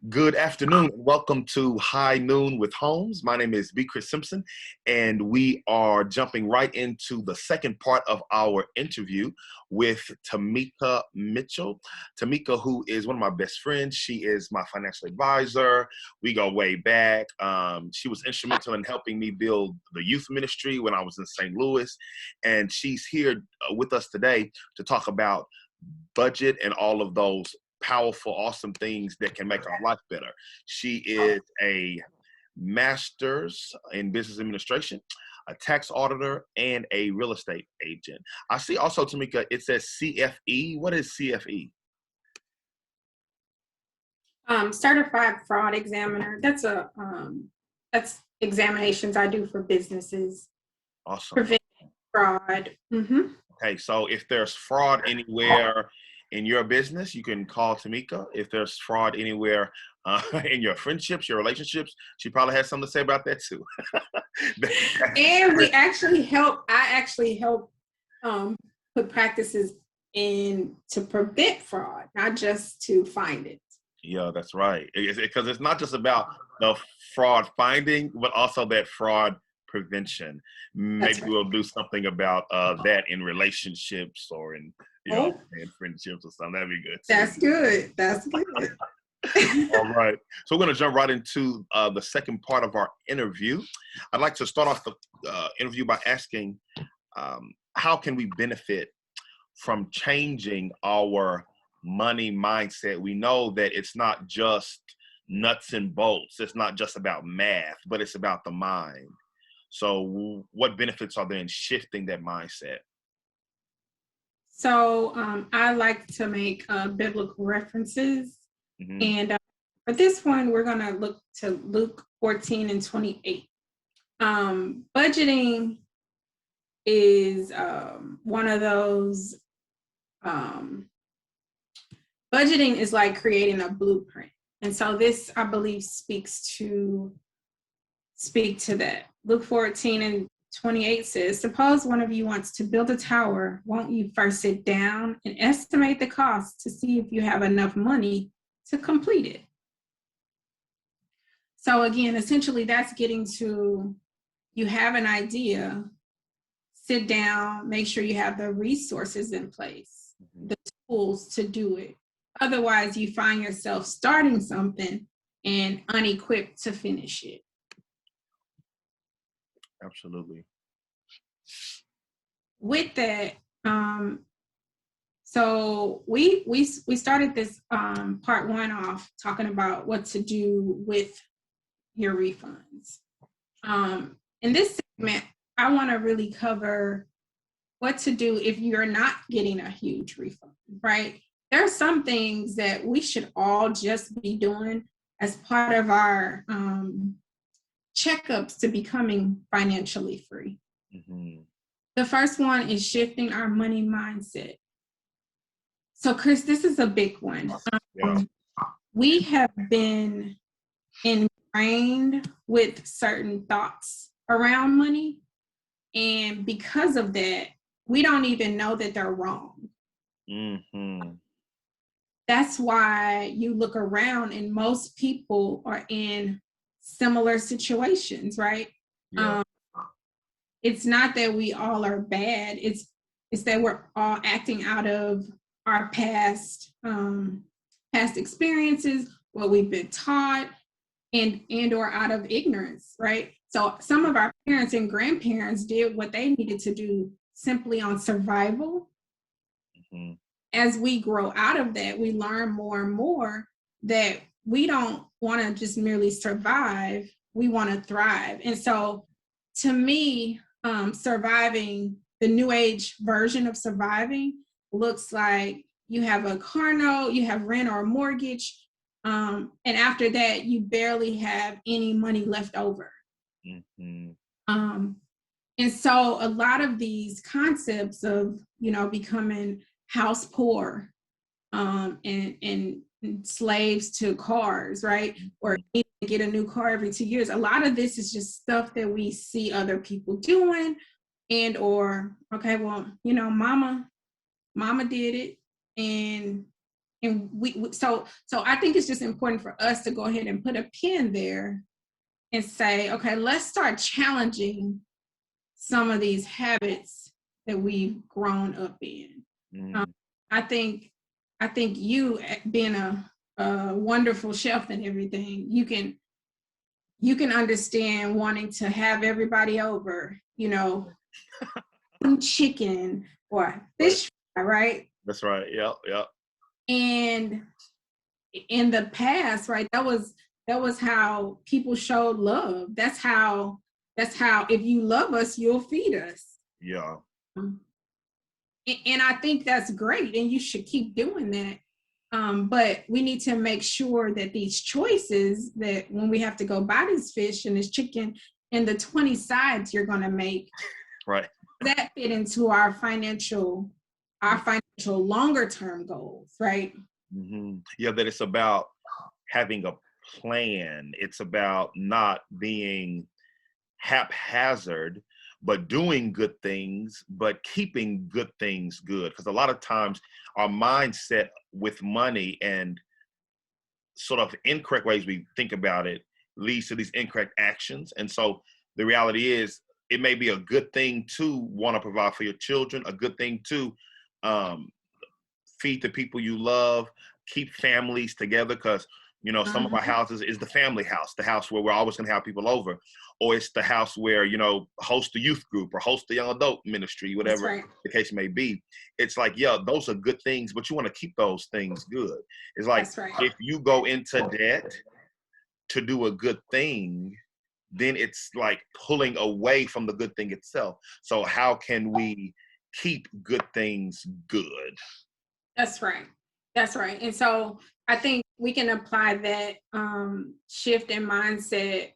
Good afternoon and welcome to High Noon with Holmes. My name is B. Chris Simpson, and we are jumping right into the second part of our interview with Tamika Mitchell. Tamika, who is one of my best friends, she is my financial advisor. We go way back. She was instrumental in helping me build the youth ministry when I was in St. Louis, and she's here with us today to talk about budget and all of those powerful, awesome things that can make our life better. She is a master's in business administration, a tax auditor, and a real estate agent. I see also, Tamika, it says CFE. What is CFE? Certified fraud examiner. That's examinations I do for businesses. Awesome. Prevent fraud. Mm-hmm. Okay, so if there's fraud anywhere in your business, you can call Tamika. If there's fraud anywhere in your friendships, your relationships, she probably has something to say about that too. And I actually help put practices in to prevent fraud, not just to find it. Yeah, that's right. Because it's not just about the fraud finding, but also that fraud prevention. Maybe Right. we'll do something about that in relationships or in in friendships or something. That'd be good too. That's good. That's good. All right. So we're going to jump right into the second part of our interview. I'd like to start off the interview by asking, how can we benefit from changing our money mindset? We know that it's not just nuts and bolts. It's not just about math, but it's about the mind. So what benefits are there in shifting that mindset? So I like to make biblical references. Mm-hmm. And for this one, we're going to look to Luke 14:28. Budgeting is one of those, budgeting is like creating a blueprint. And so this, I believe, speak to that. Luke 14:28 says, suppose one of you wants to build a tower, won't you first sit down and estimate the cost to see if you have enough money to complete it? So again, essentially that's getting to, you have an idea, sit down, make sure you have the resources in place, the tools to do it. Otherwise, you find yourself starting something and unequipped to finish it. Absolutely. With that, so we started this part one off talking about what to do with your refunds. In this segment, I want to really cover what to do if you're not getting a huge refund, right? There are some things that we should all just be doing as part of our checkups to becoming financially free. Mm-hmm. The first one is shifting our money mindset. So, Chris, this is a big one. We have been ingrained with certain thoughts around money. And because of that, we don't even know that they're wrong. Mm-hmm. That's why you look around and most people are in similar situations, right? Yeah. It's not that we all are bad. It's that we're all acting out of our past experiences, what we've been taught, and or out of ignorance, right? So some of our parents and grandparents did what they needed to do simply on survival. Mm-hmm. As we grow out of that, we learn more and more that we don't want to just merely survive, we want to thrive. And so to me, surviving, the new age version of surviving looks like you have a car note, you have rent or a mortgage, and after that, you barely have any money left over. Mm-hmm. And so a lot of these concepts of, becoming house poor and slaves to cars, right? Or need to get a new car every 2 years. A lot of this is just stuff that we see other people doing and or, okay, well, mama did it and And so I think it's just important for us to go ahead and put a pin there and say, okay, let's start challenging some of these habits that we've grown up in. Mm. I think you, being a wonderful chef and everything, you can understand wanting to have everybody over, some chicken or fish fry, right? That's right. Yep. Yep. And in the past, right, that was how people showed love. That's how if you love us, you'll feed us. Yeah. And I think that's great, and you should keep doing that. But we need to make sure that these choices, that when we have to go buy this fish and this chicken and the 20 sides you're going to make, right, that fit into our financial longer term goals, right? Mm-hmm. Yeah, that it's about having a plan. It's about not being haphazard, but doing good things, but keeping good things good. Because a lot of times our mindset with money and sort of incorrect ways we think about it leads to these incorrect actions. And so the reality is, it may be a good thing to want to provide for your children, a good thing to feed the people you love, keep families together, because some of our houses is the family house, the house where we're always going to have people over, or it's the house where host the youth group or host the young adult ministry, whatever right. the case may be. It's like, yeah, those are good things, but you want to keep those things good. It's like, right. If you go into debt to do a good thing, then it's like pulling away from the good thing itself. So how can we keep good things good? That's right. That's right. And so I think we can apply that shift in mindset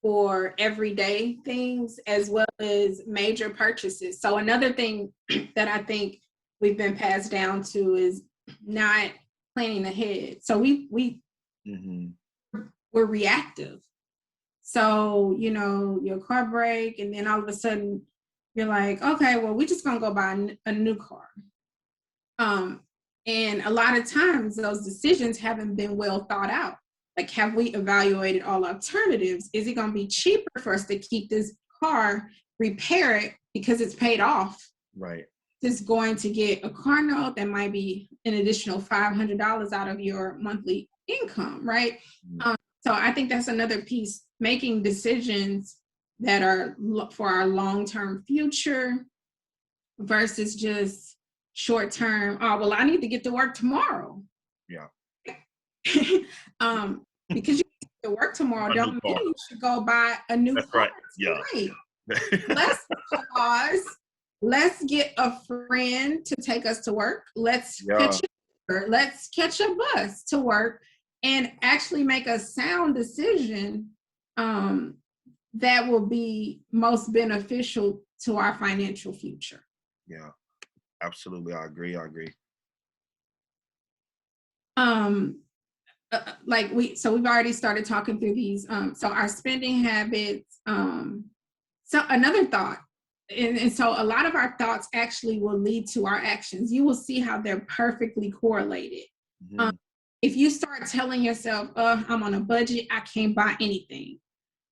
for everyday things as well as major purchases. So another thing that I think we've been passed down to is not planning ahead. So Mm-hmm. we're reactive. So, your car break, and then all of a sudden you're like, okay, well, we're just gonna go buy a new car. And a lot of times those decisions haven't been well thought out. Like, have we evaluated all alternatives? Is it going to be cheaper for us to keep this car, repair it because it's paid off? Right. Just going to get a car note that might be an additional $500 out of your monthly income, right? Mm-hmm. So I think that's another piece, making decisions that are for our long-term future versus just short term. Oh, well, I need to get to work tomorrow. Yeah. Because you get to work tomorrow don't mean you should go buy a new car. Right. Yeah. Let's pause. Let's get a friend to take us to work. Let's catch a bus to work and actually make a sound decision that will be most beneficial to our financial future. Yeah, absolutely. I agree. We've already started talking through these. So our spending habits. So another thought, and so a lot of our thoughts actually will lead to our actions. You will see how they're perfectly correlated. Mm-hmm. If you start telling yourself, I'm on a budget, I can't buy anything,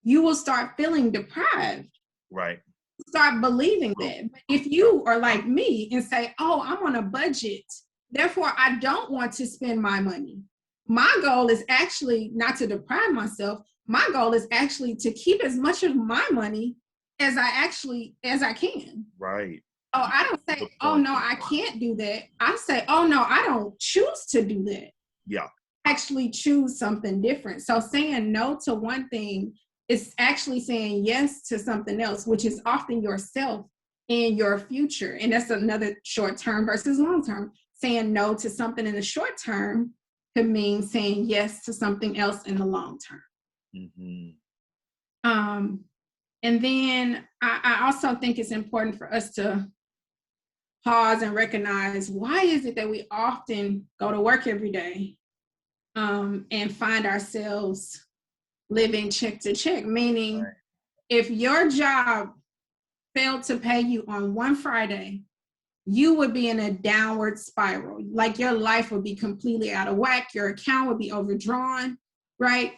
you will start feeling deprived. Right. Start believing that. But if you are like me and say, oh, I'm on a budget, therefore I don't want to spend my money. My goal is actually not to deprive myself. My goal is actually to keep as much of my money as I can. Right. Oh, I don't say, oh no, I can't do that. I say, oh no, I don't choose to do that. Yeah. Actually choose something different. So saying no to one thing is actually saying yes to something else, which is often yourself and your future. And that's another short term versus long term. Saying no to something in the short term could mean saying yes to something else in the long term. Mm-hmm. And then I also think it's important for us to pause and recognize, why is it that we often go to work every day and find ourselves living check to check? Meaning, if your job failed to pay you on one Friday, you would be in a downward spiral. Like your life would be completely out of whack. Your account would be overdrawn, right?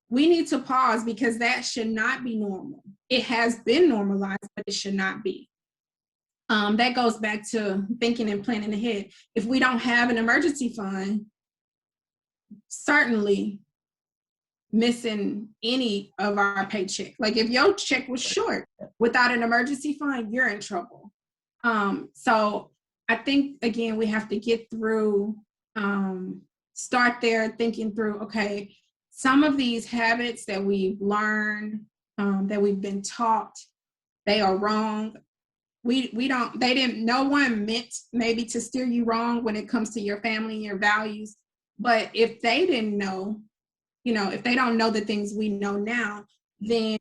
We need to pause because that should not be normal. It has been normalized, but it should not be. That goes back to thinking and planning ahead. If we don't have an emergency fund, certainly missing any of our paycheck. Like if your check was short without an emergency fund, you're in trouble. So I think, again, we have to get through, start there thinking through, okay, some of these habits that we've learned, that we've been taught, they are wrong. No one meant maybe to steer you wrong when it comes to your family and your values. But if they didn't know, if they don't know the things we know now, then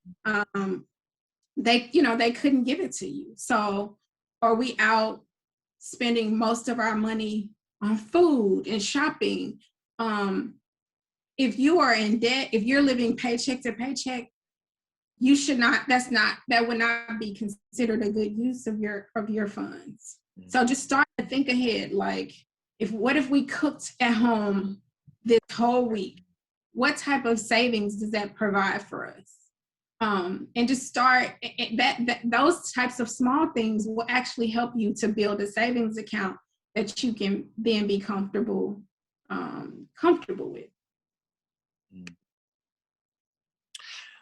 they couldn't give it to you. So are we out spending most of our money on food and shopping? If you are in debt, if you're living paycheck to paycheck, you should not, that would not be considered a good use of your funds. Mm-hmm. So just start to think ahead. Like, what if we cooked at home this whole week? What type of savings does that provide for us? And just start those types of small things will actually help you to build a savings account that you can then be comfortable with.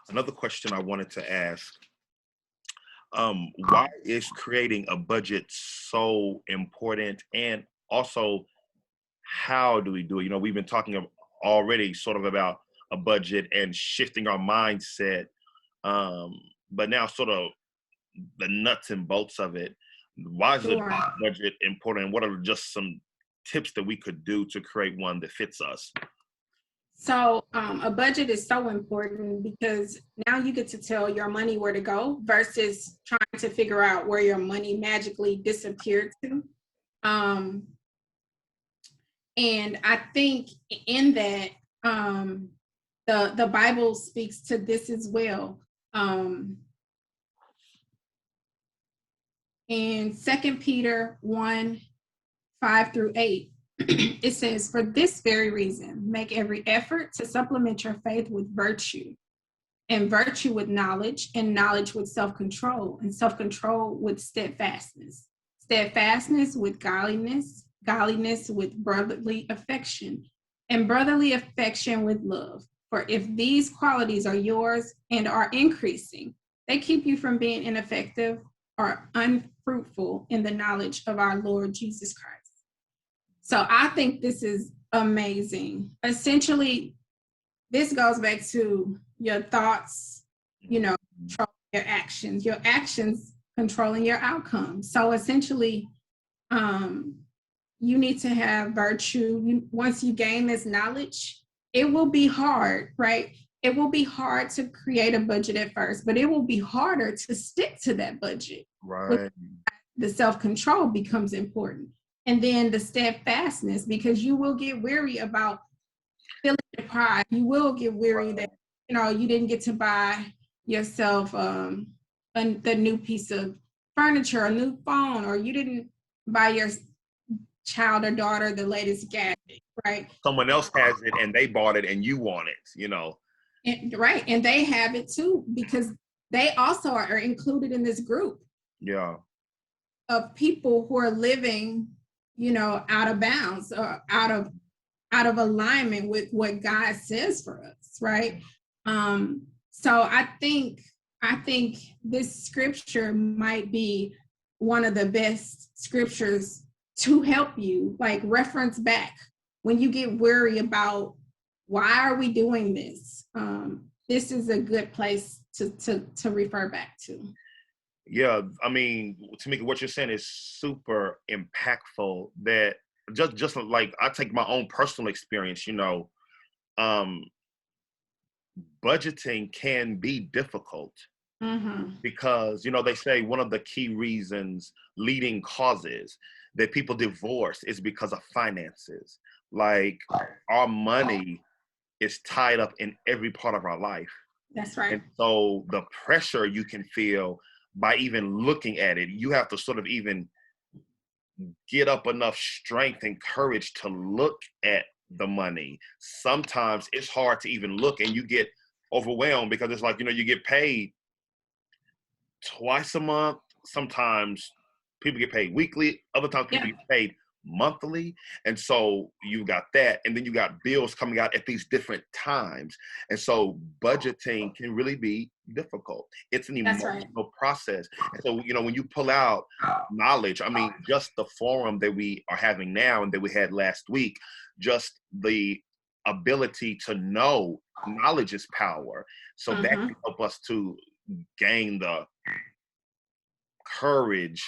Another question I wanted to ask, why is creating a budget so important? And also, how do we do it? We've been talking already sort of about a budget and shifting our mindset, but now sort of the nuts and bolts of it. Why is the budget important? And what are just some tips that we could do to create one that fits us? So a budget is so important because now you get to tell your money where to go versus trying to figure out where your money magically disappeared to. And I think in that, the Bible speaks to this as well. In 2 Peter 1:5-8, it says, "For this very reason, make every effort to supplement your faith with virtue, and virtue with knowledge, and knowledge with self-control, and self-control with steadfastness, steadfastness with godliness, godliness with brotherly affection, and brotherly affection with love. For if these qualities are yours and are increasing, they keep you from being ineffective or unfruitful in the knowledge of our Lord Jesus Christ." So I think this is amazing. Essentially, this goes back to your thoughts, controlling your actions controlling your outcomes. So essentially, you need to have virtue. Once you gain this knowledge, it will be hard, right? It will be hard to create a budget at first, but it will be harder to stick to that budget. Right. The self-control becomes important. And then the steadfastness, because you will get weary about feeling deprived. You will get weary that, you didn't get to buy yourself the new piece of furniture, a new phone, or you didn't buy your child or daughter the latest gadget, right? Someone else has it and they bought it and you want it, Right. And they have it too, because they also are included in this group. Yeah. Of people who are living, out of bounds or out of alignment with what God says for us, right? So I think this scripture might be one of the best scriptures to help you, like, reference back when you get weary about why are we doing this. This is a good place to refer back to. Yeah, I mean, Tamika, what you're saying is super impactful. That just like I take my own personal experience, budgeting can be difficult because, they say one of the key reasons, leading causes that people divorce is because of finances. Like, our money is tied up in every part of our life. That's right. And so the pressure you can feel by even looking at it, you have to sort of even get up enough strength and courage to look at the money. Sometimes it's hard to even look, and you get overwhelmed because it's like, you get paid twice a month. Sometimes people get paid weekly. Other times people get paid monthly. And so you got that. And then you got bills coming out at these different times. And so budgeting can really be difficult. It's an emotional process. And so, when you pull out knowledge, I mean, just the forum that we are having now and that we had last week, just the ability to know knowledge is power. So that can help us to gain the courage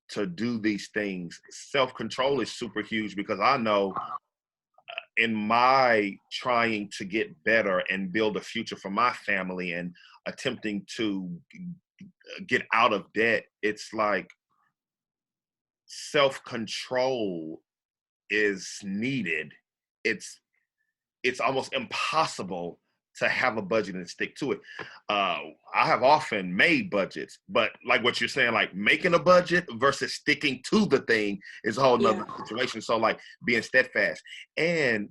to do these things. Self-control is super huge, because I know in my trying to get better and build a future for my family and attempting to get out of debt, it's like self-control is needed. It's almost impossible to have a budget and stick to it. I have often made budgets, but like what you're saying, like making a budget versus sticking to the thing is a whole nother situation. So like being steadfast. And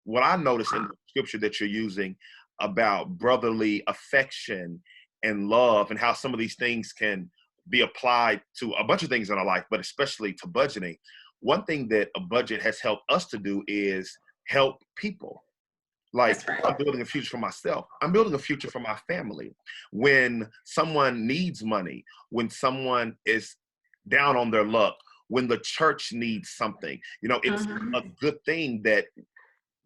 what I noticed in the scripture that you're using about brotherly affection and love, and how some of these things can be applied to a bunch of things in our life, but especially to budgeting. One thing that a budget has helped us to do is help people. Like, I'm building a future for myself. I'm building a future for my family. When someone needs money, when someone is down on their luck, when the church needs something, it's a good thing that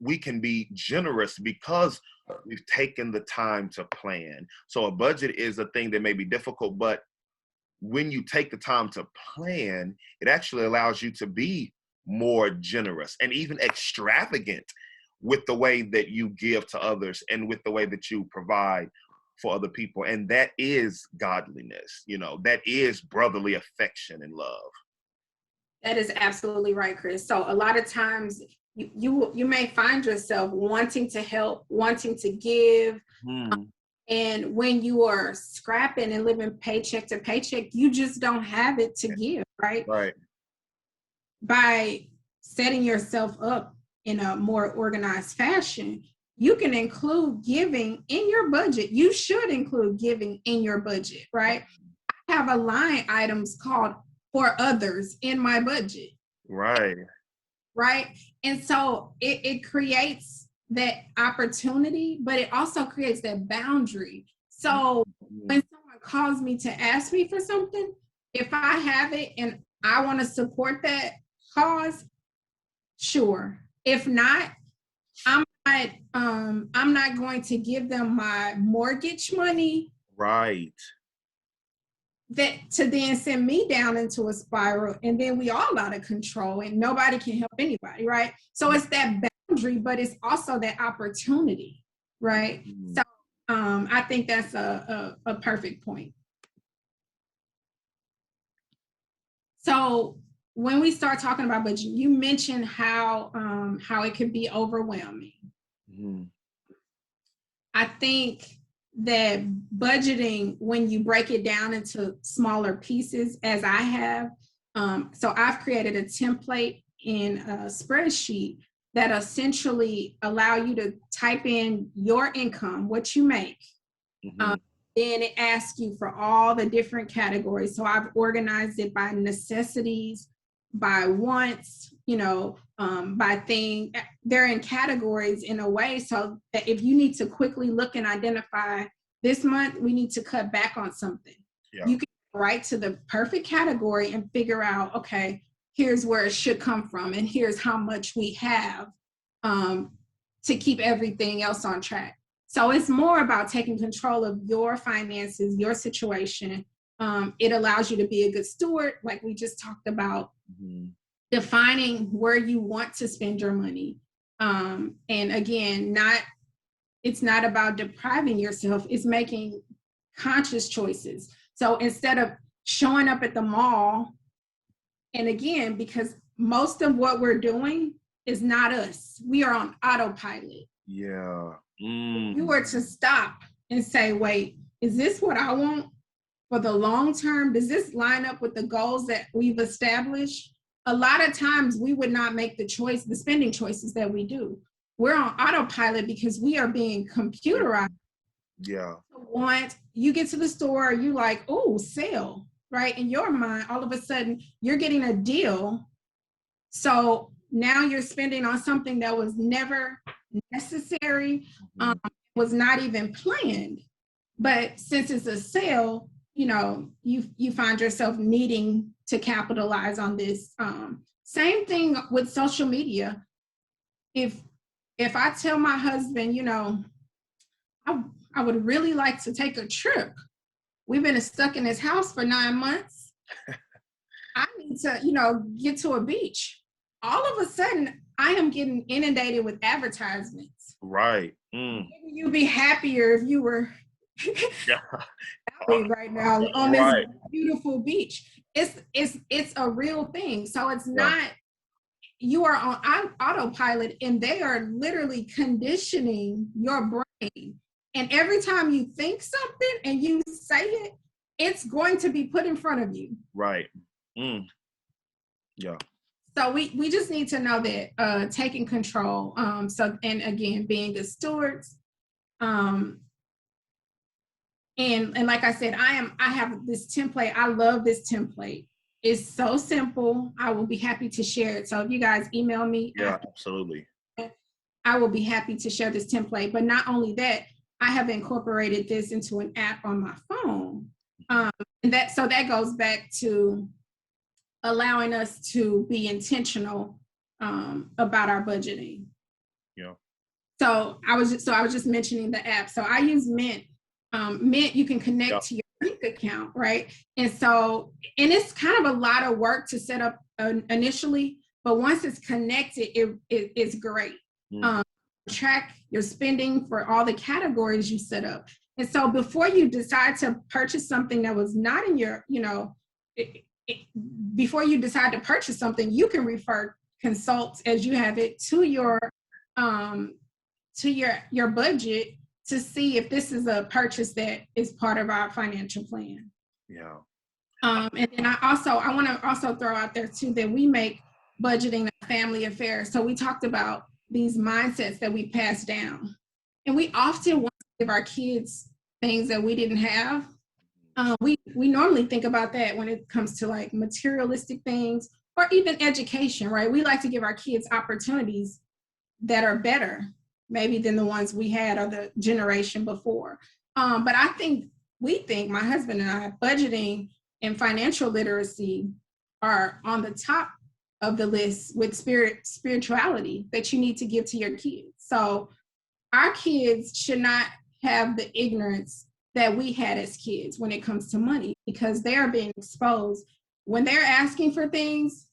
we can be generous because we've taken the time to plan. So a budget is a thing that may be difficult, but when you take the time to plan, it actually allows you to be more generous and even extravagant with the way that you give to others and with the way that you provide for other people. And that is godliness, that is brotherly affection and love. That is absolutely right, Chris. So a lot of times you may find yourself wanting to help, wanting to give. And when you are scrapping and living paycheck to paycheck, you just don't have it to give, right? Right. By setting yourself up in a more organized fashion, you can include giving in your budget. You should include giving in your budget, right? I have a line items called for others in my budget. Right. Right. And so it creates that opportunity, but it also creates that boundary. So when someone calls me to ask me for something, if I have it and I want to support that cause, sure. If not, I'm not going to give them my mortgage money. Right. That to then send me down into a spiral, and then we all out of control and nobody can help anybody, right? So it's that boundary, but it's also that opportunity, right? So I think that's a perfect point. So when we start talking about budget, you mentioned how it can be overwhelming. I think that budgeting, when you break it down into smaller pieces, as I have, so I've created a template in a spreadsheet that essentially allow you to type in your income, what you make. Then it asks you for all the different categories. So I've organized it by necessities, by wants, by thing. They're in categories in a way so that if you need to quickly look and identify this month, we need to cut back on something. You can go right to the perfect category and figure out, okay, here's where it should come from, and here's how much we have to keep everything else on track. So it's more about taking control of your finances, your situation. It allows you to be a good steward, like we just talked about, defining where you want to spend your money. And again, it's not about depriving yourself, it's making conscious choices. So instead of showing up at the mall, and again, because most of what we're doing is not us, we are on autopilot. If you were to stop and say, wait, is this what I want for the long term? Does this line up with the goals that we've established? a lot of times we would not make the spending choices that we do. We're on autopilot because we are being computerized. Yeah. Want you get to the store, you like, oh, sale, right? In your mind, all of a sudden you're getting a deal. So now you're spending on something that was never necessary, was not even planned. But since it's a sale, you find yourself needing to capitalize on this. Same thing with social media. If I tell my husband, I would really like to take a trip. We've been stuck in this house for 9 months. I need to, get to a beach. All of a sudden, I am getting inundated with advertisements. Right. Maybe you'd be happier if you were right now on this beautiful beach. It's a real thing. So it's not, you are on autopilot, and they are literally conditioning your brain. And every time you think something and you say it, it's going to be put in front of you. Right. Yeah. So we just need to know that taking control. So, and again, being good stewards. And like I said, I have this template. I love this template. It's so simple. I will be happy to share it. So if you guys email me, absolutely, I will be happy to share this template. But not only that, I have incorporated this into an app on my phone. And that goes back to allowing us to be intentional about our budgeting. Yeah. So I was just mentioning the app. So I use Mint. Mint, you can connect to your bank account, right? And it's kind of a lot of work to set up initially, but once it's connected, it's great. Track your spending for all the categories you set up. And so before you decide to purchase something that was not in your, before you decide to purchase something, you can consult as you have it to your budget to see if this is a purchase that is part of our financial plan. Yeah. And then I want to also throw out there too that we make budgeting a family affair. So we talked about these mindsets that we pass down, and we often want to give our kids things that we didn't have. We normally think about that when it comes to like materialistic things or even education, right? We like to give our kids opportunities that are better maybe than the ones we had or the generation before. But we think, my husband and I, budgeting and financial literacy are on the top of the list with spirituality that you need to give to your kids. So our kids should not have the ignorance that we had as kids when it comes to money, because they are being exposed. When they're asking for things,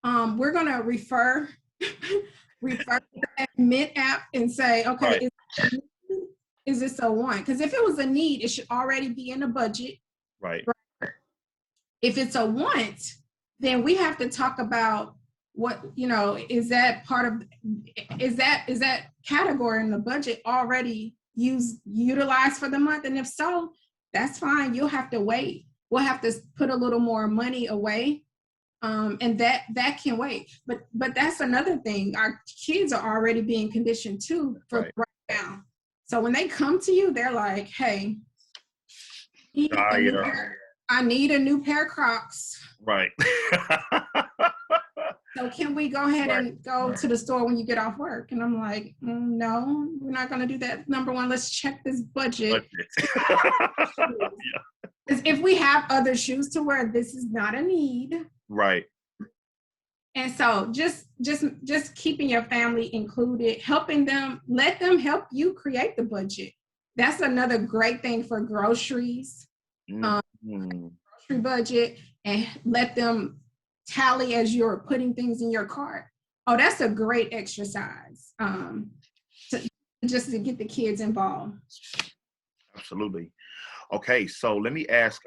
we're going to refer to that Mint app and say, okay, is this a want? Because if it was a need, it should already be in the budget. Right. If it's a want, then we have to talk about what, is that part of, is that category in the budget already utilized for the month? And if so, that's fine. You'll have to wait. We'll have to put a little more money away. And that can wait. But that's another thing. Our kids are already being conditioned too for right now. So when they come to you, they're like, hey, I need a new pair of Crocs. Right. So can we go ahead and go to the store when you get off work? And I'm like, no, we're not going to do that. Number one, let's check this budget. If we have other shoes to wear, this is not a need. Right. And so just keeping your family included, helping them, let them help you create the budget. That's another great thing for groceries. Grocery budget, and let them tally as you're putting things in your cart. Oh, that's a great exercise just to get the kids involved. Absolutely. Okay, so let me ask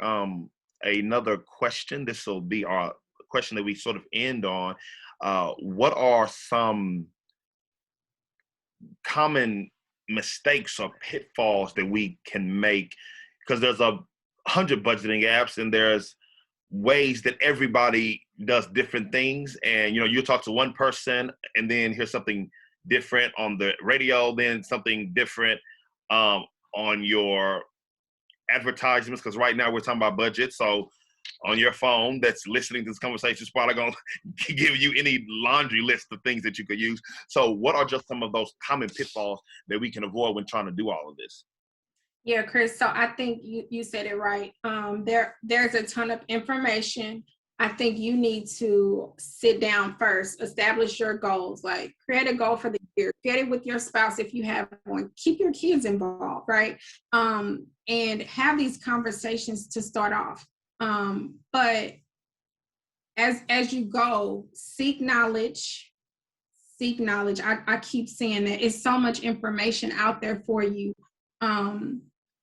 another question. This will be our question that we sort of end on. What are some common mistakes or pitfalls that we can make? Because there's 100 budgeting apps, and there's ways that everybody does different things. And, you know, you talk to one person and then hear something different on the radio, then something different on your advertisements. Because right now we're talking about budget. So on your phone that's listening to this conversation is probably going to give you any laundry list of things that you could use. So what are just some of those common pitfalls that we can avoid when trying to do all of this? Yeah, Chris. So I think you said it right. There's a ton of information. I think you need to sit down first, establish your goals, like create a goal for the year, get it with your spouse if you have one, keep your kids involved, right? And have these conversations to start off. But as you go, seek knowledge. Seek knowledge. I keep saying that it's so much information out there for you.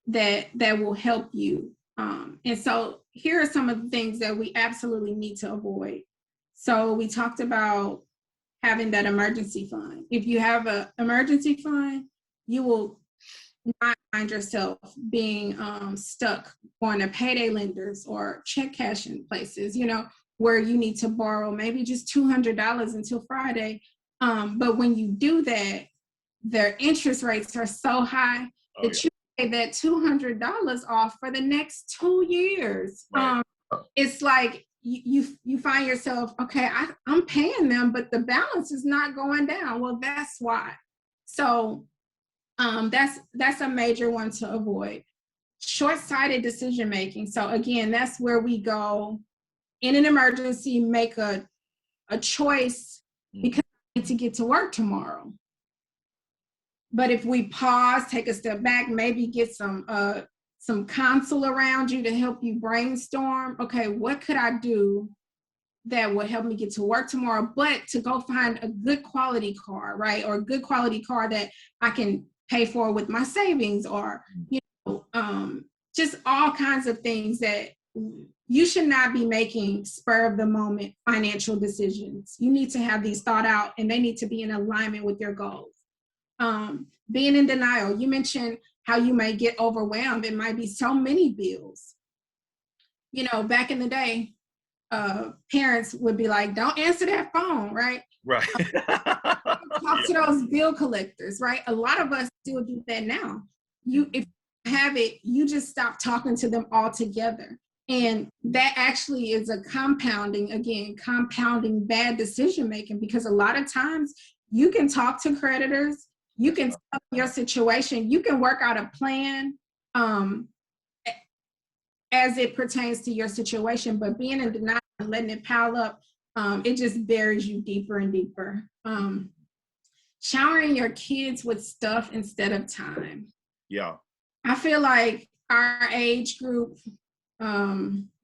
That will help you. And so here are some of the things that we absolutely need to avoid. So we talked about having that emergency fund. If you have an emergency fund, you will not find yourself being stuck going to payday lenders or check cashing places, you know, where you need to borrow maybe just $200 until Friday. But when you do that, their interest rates are so high that you pay that $200 off for the next 2 years. Right. It's like you find yourself, okay, I'm paying them, but the balance is not going down. Well, that's why. So that's a major one to avoid. Short-sighted decision making. So again, that's where we go in an emergency, make a choice because I need to get to work tomorrow. But if we pause, take a step back, maybe get some counsel around you to help you brainstorm, okay, what could I do that would help me get to work tomorrow, but to go find a good quality car, right? Or a good quality car that I can pay for with my savings, or, you know, just all kinds of things that you should not be making spur of the moment financial decisions. You need to have these thought out and they need to be in alignment with your goals. Being in denial. You mentioned how you may get overwhelmed. It might be so many bills. You know, back in the day, parents would be like, don't answer that phone, right? Right. Talk to those bill collectors, right? A lot of us still do that now. If you have it, you just stop talking to them altogether. And that actually is a compounding bad decision making, because a lot of times you can talk to creditors, you can tell your situation, you can work out a plan as it pertains to your situation, but being in denial and letting it pile up, it just buries you deeper and deeper. Showering your kids with stuff instead of time. Yeah. I feel like our age group,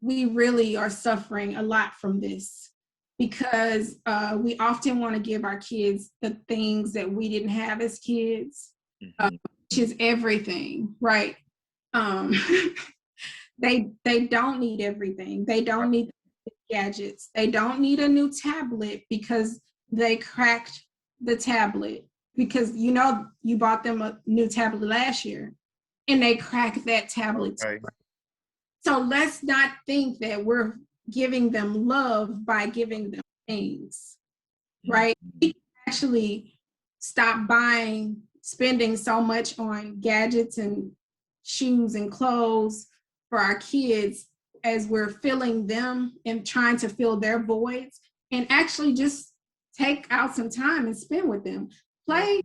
we really are suffering a lot from this, because we often want to give our kids the things that we didn't have as kids, which is everything, right? They don't need everything. They don't need gadgets. They don't need a new tablet because they cracked the tablet, because you know you bought them a new tablet last year and they cracked that tablet. Okay. So let's not think that we're giving them love by giving them things, right? We can actually stop spending so much on gadgets and shoes and clothes for our kids as we're filling them and trying to fill their voids, and actually just take out some time and spend with them. Pull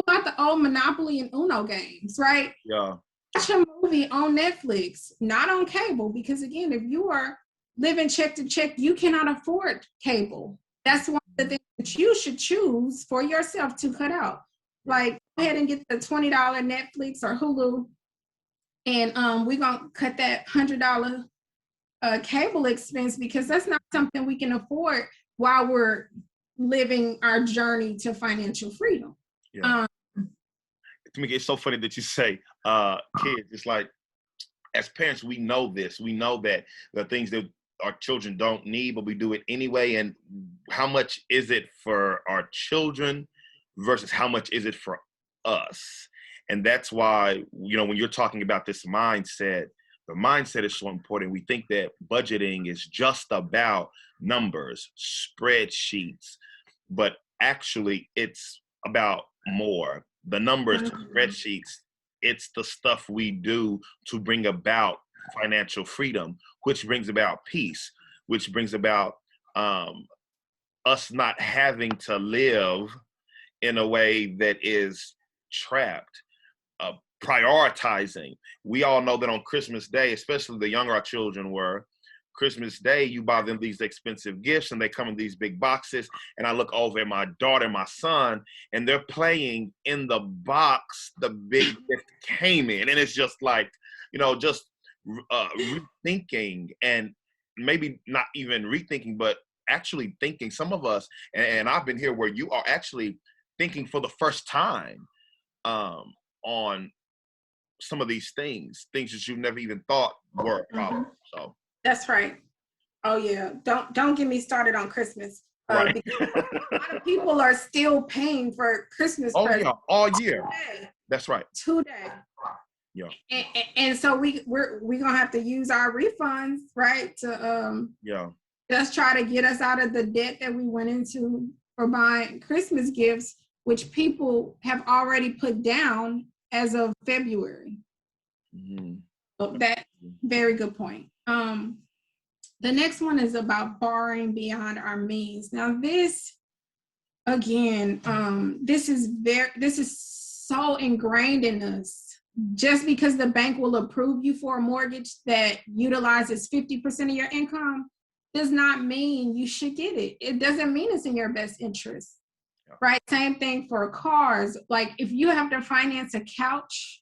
out the old Monopoly and Uno games, right? Yeah. Watch a movie on Netflix, not on cable, because again, if you are living check to check, you cannot afford cable. That's one of the things that you should choose for yourself to cut out. Like, go ahead and get the $20 Netflix or Hulu, and we're going to cut that $100 cable expense, because that's not something we can afford while we're living our journey to financial freedom. Yeah. Tamika, it's so funny that you say kids. It's like, as parents, we know this. We know that the things that our children don't need, but we do it anyway. And how much is it for our children versus how much is it for us? And that's why, you know, when you're talking about this mindset the mindset is so important. We think that budgeting is just about numbers, spreadsheets, but actually it's about more. The numbers, the spreadsheets, it's the stuff we do to bring about financial freedom, which brings about peace, which brings about us not having to live in a way that is trapped. Prioritizing. We all know that on Christmas Day, especially the younger our children were, Christmas Day, you buy them these expensive gifts and they come in these big boxes. And I look over at my daughter and my son, and they're playing in the box the big gift came in. And it's just like, just rethinking, and maybe not even rethinking, but actually thinking. Some of us, and I've been here where you are actually thinking for the first time on some of these things that you never even thought were a problem. So that's right. Oh yeah, don't get me started on Christmas. Right. Because a lot of people are still paying for Christmas presents. Yeah, all year. That's right. Today. Yeah. And so we're gonna have to use our refunds, right, to just try to get us out of the debt that we went into for buying Christmas gifts, which people have already put down as of February. So that very good point. The next one is about borrowing beyond our means. Now this, again, this is so ingrained in us. Just because the bank will approve you for a mortgage that utilizes 50% of your income does not mean you should get it. It doesn't mean it's in your best interest, right? Same thing for cars. Like if you have to finance a couch,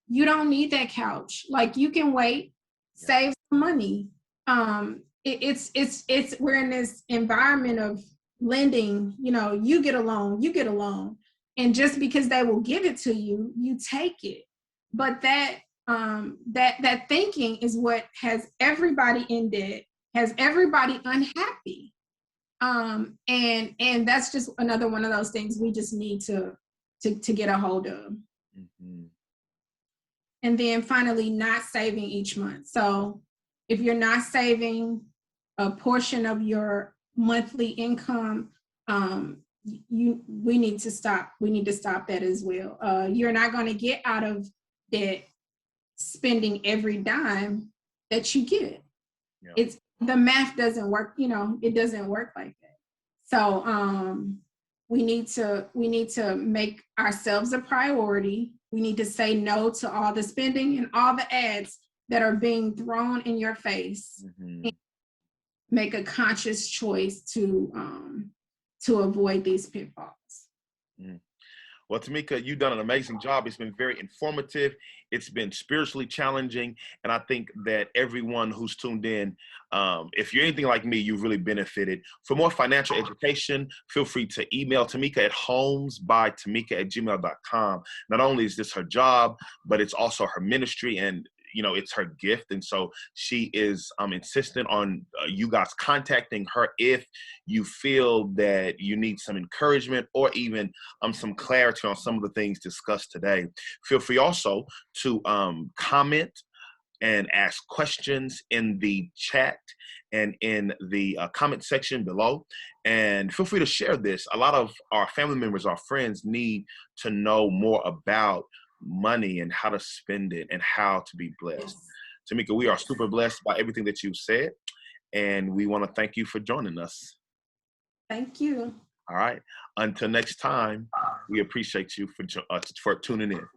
you don't need that couch. Like you can wait, save some money. It's we're in this environment of lending, you get a loan. And just because they will give it to you, you take it. But that thinking is what has everybody in debt, has everybody unhappy. And that's just another one of those things we just need to get a hold of. And then finally, not saving each month. So if you're not saving a portion of your monthly income, we need to stop that as well. You're not going to get out of debt spending every dime that you get. It's the math doesn't work, it doesn't work like that. So we need to make ourselves a priority. We need to say no to all the spending and all the ads that are being thrown in your face. Make a conscious choice to avoid these pitfalls. Well, Tamika, you've done an amazing job. It's been very informative. It's been spiritually challenging. And I think that everyone who's tuned in, if you're anything like me, you've really benefited. For more financial education, feel free to email Tamika at holmesbytamika@gmail.com. Not only is this her job, but it's also her ministry, and it's her gift. And so she is insistent on you guys contacting her if you feel that you need some encouragement or even some clarity on some of the things discussed today. Feel free also to comment and ask questions in the chat and in the comment section below. And feel free to share this. A lot of our family members, our friends need to know more about money and how to spend it and how to be blessed. Tamika, we are super blessed by everything that you said, and we want to thank you for joining us. Thank you. All right. Until next time, we appreciate you for tuning in.